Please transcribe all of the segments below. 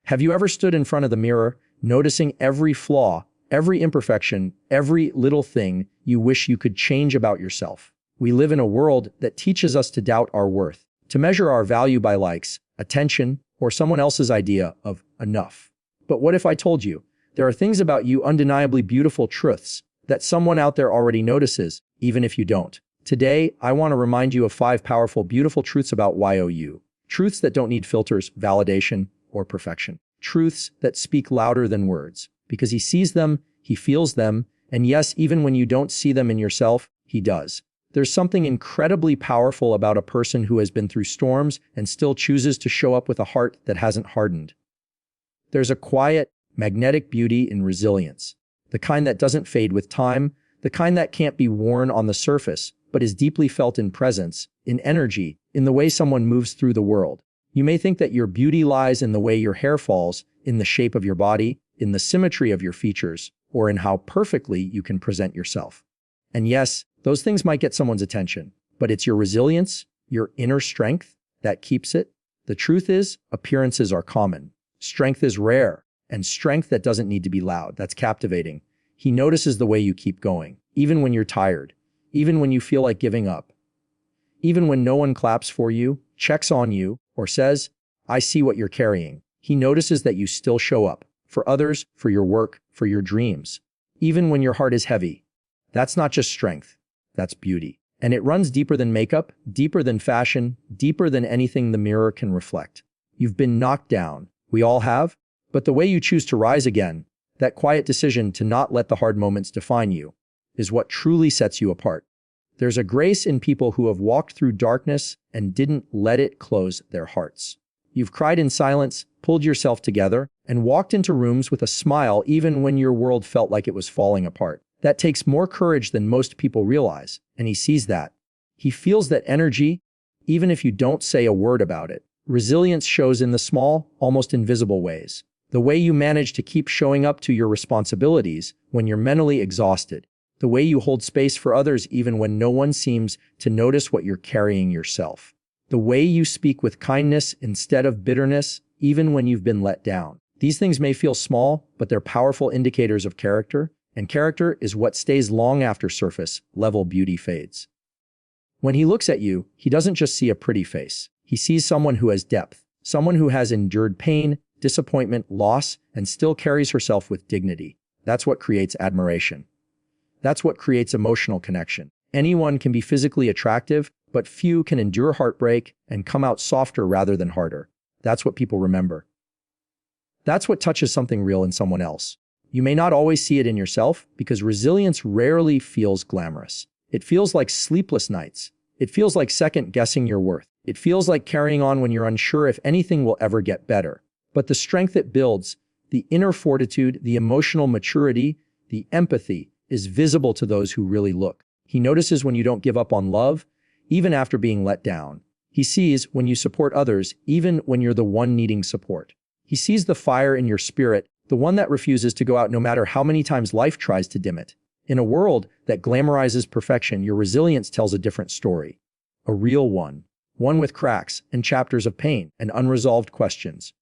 Have you ever stood in front of the mirror, noticing every flaw, every imperfection, every little thing you wish you could change about yourself? We live in a world that teaches us to doubt our worth, to measure our value by likes, attention, or someone else's idea of enough. But what if I told you, there are things about you, undeniably beautiful truths, that someone out there already notices, even if you don't? Today, I want to remind you of 5 powerful, beautiful truths about you. Truths that don't need filters, validation, or perfection. Truths that speak louder than words. Because he sees them, he feels them, and yes, even when you don't see them in yourself, he does. There's something incredibly powerful about a person who has been through storms and still chooses to show up with a heart that hasn't hardened. There's a quiet, magnetic beauty in resilience. The kind that doesn't fade with time, the kind that can't be worn on the surface, but is deeply felt in presence, in energy, in the way someone moves through the world. You may think that your beauty lies in the way your hair falls, in the shape of your body, in the symmetry of your features, or in how perfectly you can present yourself. And yes, those things might get someone's attention, but it's your resilience, your inner strength, that keeps it. The truth is, appearances are common. Strength is rare, and strength that doesn't need to be loud, that's captivating. He notices the way you keep going, even when you're tired, even when you feel like giving up, even when no one claps for you, checks on you, or says, I see what you're carrying. He notices that you still show up, for others, for your work, for your dreams, even when your heart is heavy. That's not just strength, that's beauty. And it runs deeper than makeup, deeper than fashion, deeper than anything the mirror can reflect. You've been knocked down, we all have, but the way you choose to rise again, that quiet decision to not let the hard moments define you, is what truly sets you apart. There's a grace in people who have walked through darkness and didn't let it close their hearts. You've cried in silence, pulled yourself together, and walked into rooms with a smile even when your world felt like it was falling apart. That takes more courage than most people realize, and he sees that. He feels that energy, even if you don't say a word about it. Resilience shows in the small, almost invisible ways. The way you manage to keep showing up to your responsibilities when you're mentally exhausted. The way you hold space for others even when no one seems to notice what you're carrying yourself. The way you speak with kindness instead of bitterness, even when you've been let down. These things may feel small, but they're powerful indicators of character, and character is what stays long after surface-level beauty fades. When he looks at you, he doesn't just see a pretty face. He sees someone who has depth, someone who has endured pain, disappointment, loss, and still carries herself with dignity. That's what creates admiration. That's what creates emotional connection. Anyone can be physically attractive, but few can endure heartbreak and come out softer rather than harder. That's what people remember. That's what touches something real in someone else. You may not always see it in yourself because resilience rarely feels glamorous. It feels like sleepless nights. It feels like second-guessing your worth. It feels like carrying on when you're unsure if anything will ever get better. But the strength it builds, the inner fortitude, the emotional maturity, the empathy, is visible to those who really look. He notices when you don't give up on love, even after being let down. He sees when you support others, even when you're the one needing support. He sees the fire in your spirit, the one that refuses to go out no matter how many times life tries to dim it. In a world that glamorizes perfection, your resilience tells a different story. A real one. One with cracks and chapters of pain and unresolved questions.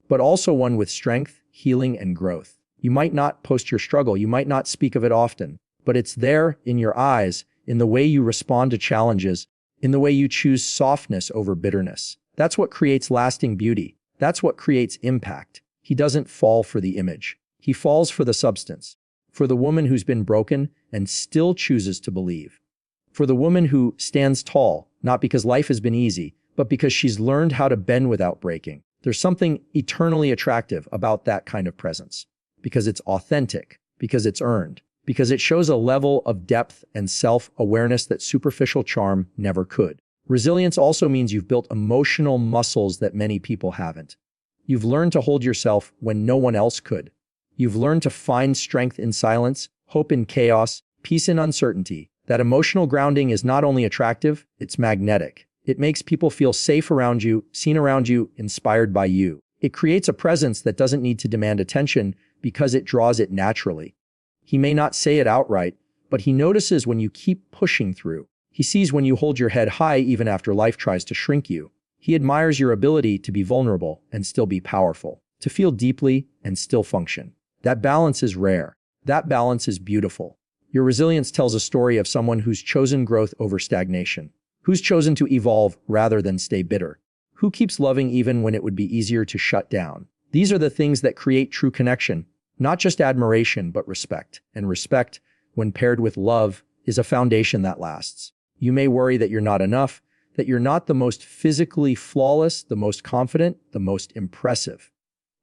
But also one with strength, healing, and growth. You might not post your struggle, you might not speak of it often, but it's there in your eyes, in the way you respond to challenges, in the way you choose softness over bitterness. That's what creates lasting beauty. That's what creates impact. He doesn't fall for the image. He falls for the substance. For the woman who's been broken and still chooses to believe. For the woman who stands tall, not because life has been easy, but because she's learned how to bend without breaking. There's something eternally attractive about that kind of presence. Because it's authentic, because it's earned, because it shows a level of depth and self-awareness that superficial charm never could. Resilience also means you've built emotional muscles that many people haven't. You've learned to hold yourself when no one else could. You've learned to find strength in silence, hope in chaos, peace in uncertainty. That emotional grounding is not only attractive, it's magnetic. It makes people feel safe around you, seen around you, inspired by you. It creates a presence that doesn't need to demand attention because it draws it naturally. He may not say it outright, but he notices when you keep pushing through. He sees when you hold your head high even after life tries to shrink you. He admires your ability to be vulnerable and still be powerful, to feel deeply and still function. That balance is rare. That balance is beautiful. Your resilience tells a story of someone who's chosen growth over stagnation, who's chosen to evolve rather than stay bitter, who keeps loving even when it would be easier to shut down. These are the things that create true connection, not just admiration, but respect. And respect, when paired with love, is a foundation that lasts. You may worry that you're not enough, that you're not the most physically flawless, the most confident, the most impressive.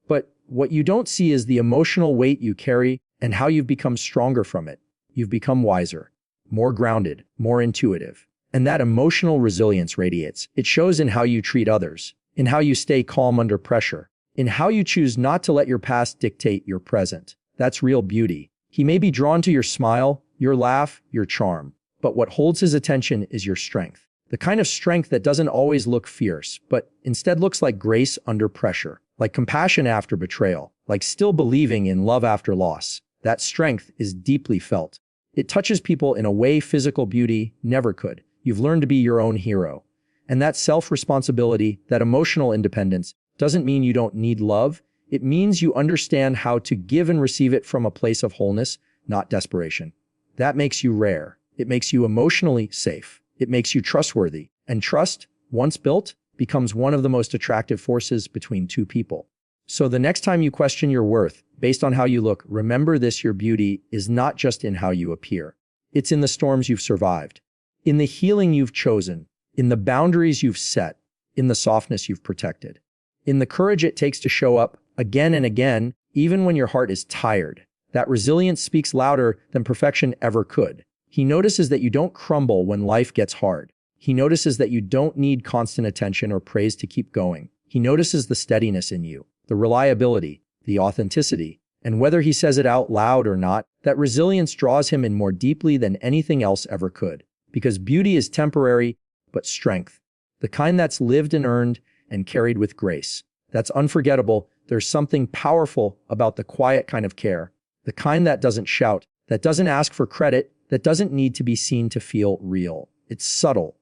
But what you don't see is the emotional weight you carry and how you've become stronger from it. You've become wiser, more grounded, more intuitive. And that emotional resilience radiates. It shows in how you treat others, in how you stay calm under pressure, in how you choose not to let your past dictate your present. That's real beauty. He may be drawn to your smile, your laugh, your charm, but what holds his attention is your strength. The kind of strength that doesn't always look fierce, but instead looks like grace under pressure, like compassion after betrayal, like still believing in love after loss. That strength is deeply felt. It touches people in a way physical beauty never could. You've learned to be your own hero. And that self-responsibility, that emotional independence, doesn't mean you don't need love. It means you understand how to give and receive it from a place of wholeness, not desperation. That makes you rare. It makes you emotionally safe. It makes you trustworthy. And trust, once built, becomes one of the most attractive forces between two people. So the next time you question your worth based on how you look, remember this: your beauty is not just in how you appear. It's in the storms you've survived, in the healing you've chosen, in the boundaries you've set, in the softness you've protected, in the courage it takes to show up again and again, even when your heart is tired. That resilience speaks louder than perfection ever could. He notices that you don't crumble when life gets hard. He notices that you don't need constant attention or praise to keep going. He notices the steadiness in you, the reliability, the authenticity, and whether he says it out loud or not, that resilience draws him in more deeply than anything else ever could. Because beauty is temporary, but strength, the kind that's lived and earned and carried with grace, that's unforgettable. There's something powerful about the quiet kind of care, the kind that doesn't shout, that doesn't ask for credit, that doesn't need to be seen to feel real. It's subtle.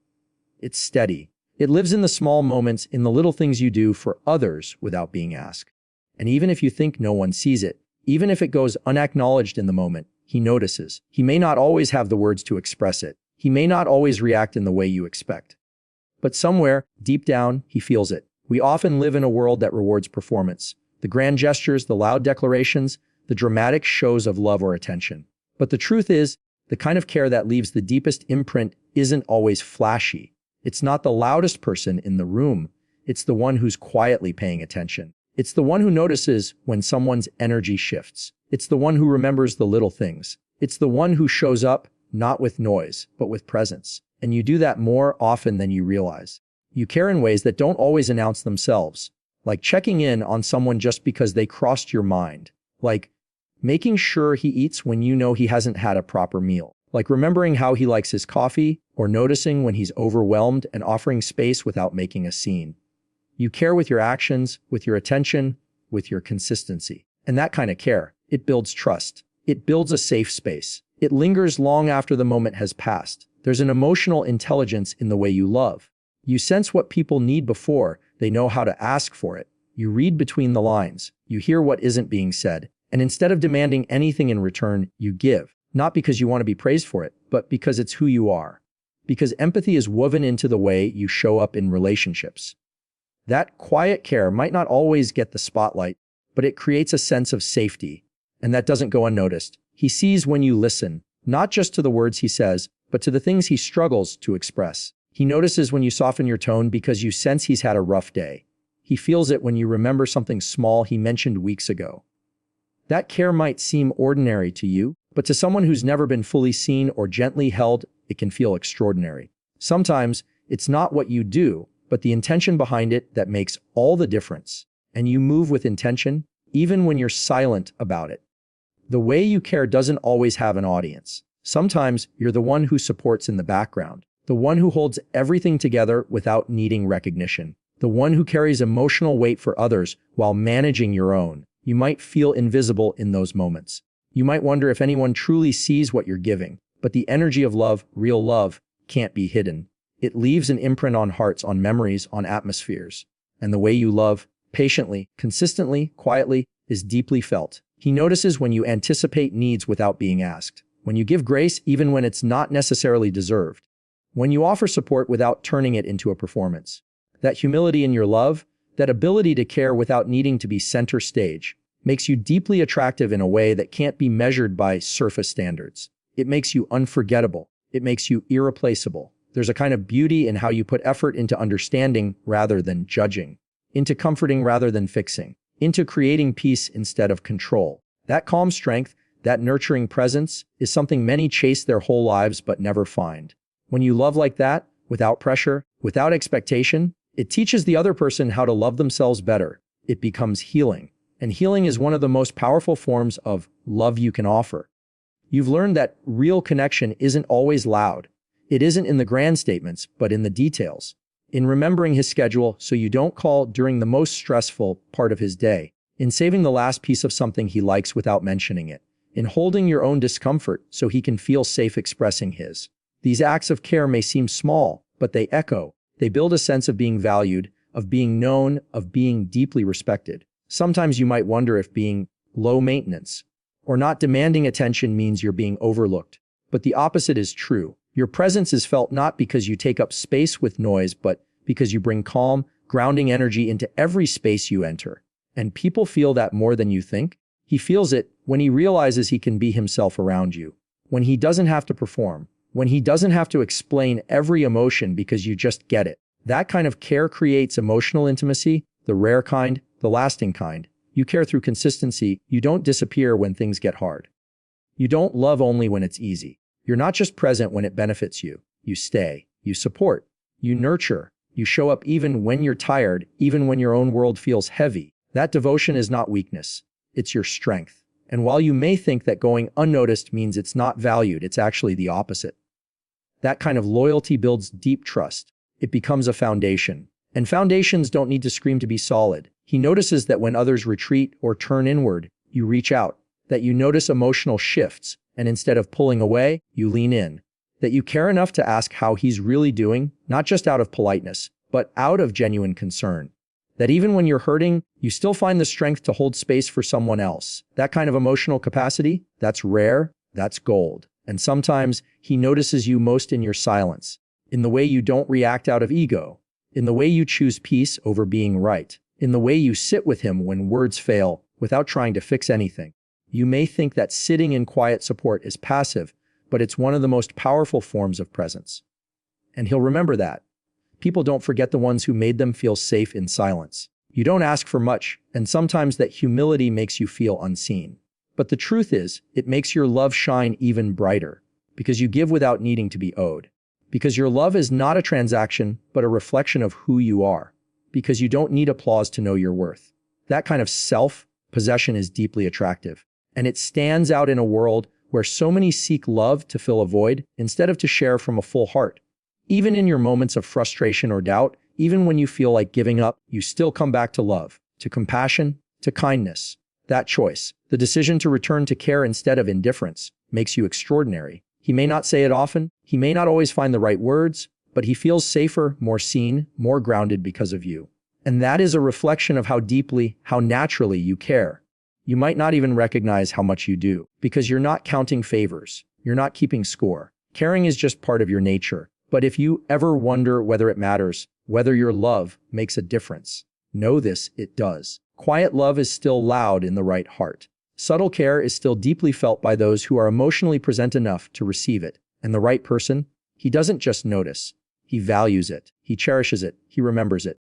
It's steady. It lives in the small moments, in the little things you do for others without being asked. And even if you think no one sees it, even if it goes unacknowledged in the moment, he notices. He may not always have the words to express it. He may not always react in the way you expect. But somewhere, deep down, he feels it. We often live in a world that rewards performance. The grand gestures, the loud declarations, the dramatic shows of love or attention. But the truth is, the kind of care that leaves the deepest imprint isn't always flashy. It's not the loudest person in the room. It's the one who's quietly paying attention. It's the one who notices when someone's energy shifts. It's the one who remembers the little things. It's the one who shows up, not with noise, but with presence. And you do that more often than you realize. You care in ways that don't always announce themselves, like checking in on someone just because they crossed your mind, like making sure he eats when you know he hasn't had a proper meal, like remembering how he likes his coffee, or noticing when he's overwhelmed and offering space without making a scene. You care with your actions, with your attention, with your consistency. And that kind of care, it builds trust. It builds a safe space. It lingers long after the moment has passed. There's an emotional intelligence in the way you love. You sense what people need before they know how to ask for it. You read between the lines. You hear what isn't being said. And instead of demanding anything in return, you give. Not because you want to be praised for it, but because it's who you are. Because empathy is woven into the way you show up in relationships. That quiet care might not always get the spotlight, but it creates a sense of safety. And that doesn't go unnoticed. He sees when you listen, not just to the words he says, but to the things he struggles to express. He notices when you soften your tone because you sense he's had a rough day. He feels it when you remember something small he mentioned weeks ago. That care might seem ordinary to you, but to someone who's never been fully seen or gently held, it can feel extraordinary. Sometimes it's not what you do, but the intention behind it that makes all the difference. And you move with intention, even when you're silent about it. The way you care doesn't always have an audience. Sometimes you're the one who supports in the background, the one who holds everything together without needing recognition, the one who carries emotional weight for others while managing your own. You might feel invisible in those moments. You might wonder if anyone truly sees what you're giving, but the energy of love, real love, can't be hidden. It leaves an imprint on hearts, on memories, on atmospheres. And the way you love, patiently, consistently, quietly, is deeply felt. He notices when you anticipate needs without being asked, when you give grace even when it's not necessarily deserved, when you offer support without turning it into a performance. That humility in your love, that ability to care without needing to be center stage, makes you deeply attractive in a way that can't be measured by surface standards. It makes you unforgettable. It makes you irreplaceable. There's a kind of beauty in how you put effort into understanding rather than judging, into comforting rather than fixing, into creating peace instead of control. That calm strength, that nurturing presence, is something many chase their whole lives but never find. When you love like that, without pressure, without expectation, it teaches the other person how to love themselves better. It becomes healing. And healing is one of the most powerful forms of love you can offer. You've learned that real connection isn't always loud. It isn't in the grand statements, but in the details. In remembering his schedule so you don't call during the most stressful part of his day. In saving the last piece of something he likes without mentioning it. In holding your own discomfort so he can feel safe expressing his. These acts of care may seem small, but they echo. They build a sense of being valued, of being known, of being deeply respected. Sometimes you might wonder if being low maintenance or not demanding attention means you're being overlooked. But the opposite is true. Your presence is felt not because you take up space with noise, but because you bring calm, grounding energy into every space you enter. And people feel that more than you think. He feels it when he realizes he can be himself around you, when he doesn't have to perform, when he doesn't have to explain every emotion because you just get it. That kind of care creates emotional intimacy, the rare kind, the lasting kind. You care through consistency. You don't disappear when things get hard. You don't love only when it's easy. You're not just present when it benefits you. You stay. You support. You nurture. You show up even when you're tired, even when your own world feels heavy. That devotion is not weakness. It's your strength. And while you may think that going unnoticed means it's not valued, it's actually the opposite. That kind of loyalty builds deep trust. It becomes a foundation. And foundations don't need to scream to be solid. He notices that when others retreat or turn inward, you reach out. That you notice emotional shifts, and instead of pulling away, you lean in. That you care enough to ask how he's really doing, not just out of politeness, but out of genuine concern. That even when you're hurting, you still find the strength to hold space for someone else. That kind of emotional capacity, that's rare, that's gold. And sometimes he notices you most in your silence, in the way you don't react out of ego, in the way you choose peace over being right, in the way you sit with him when words fail without trying to fix anything. You may think that sitting in quiet support is passive, but it's one of the most powerful forms of presence. And he'll remember that. People don't forget the ones who made them feel safe in silence. You don't ask for much, and sometimes that humility makes you feel unseen. But the truth is, it makes your love shine even brighter, because you give without needing to be owed. Because your love is not a transaction, but a reflection of who you are. Because you don't need applause to know your worth. That kind of self-possession is deeply attractive. And it stands out in a world where so many seek love to fill a void instead of to share from a full heart. Even in your moments of frustration or doubt, even when you feel like giving up, you still come back to love, to compassion, to kindness. That choice, the decision to return to care instead of indifference, makes you extraordinary. He may not say it often, he may not always find the right words, but he feels safer, more seen, more grounded because of you. And that is a reflection of how deeply, how naturally you care. You might not even recognize how much you do, because you're not counting favors, you're not keeping score. Caring is just part of your nature. But if you ever wonder whether it matters, whether your love makes a difference, know this, it does. Quiet love is still loud in the right heart. Subtle care is still deeply felt by those who are emotionally present enough to receive it. And the right person, he doesn't just notice. He values it. He cherishes it. He remembers it.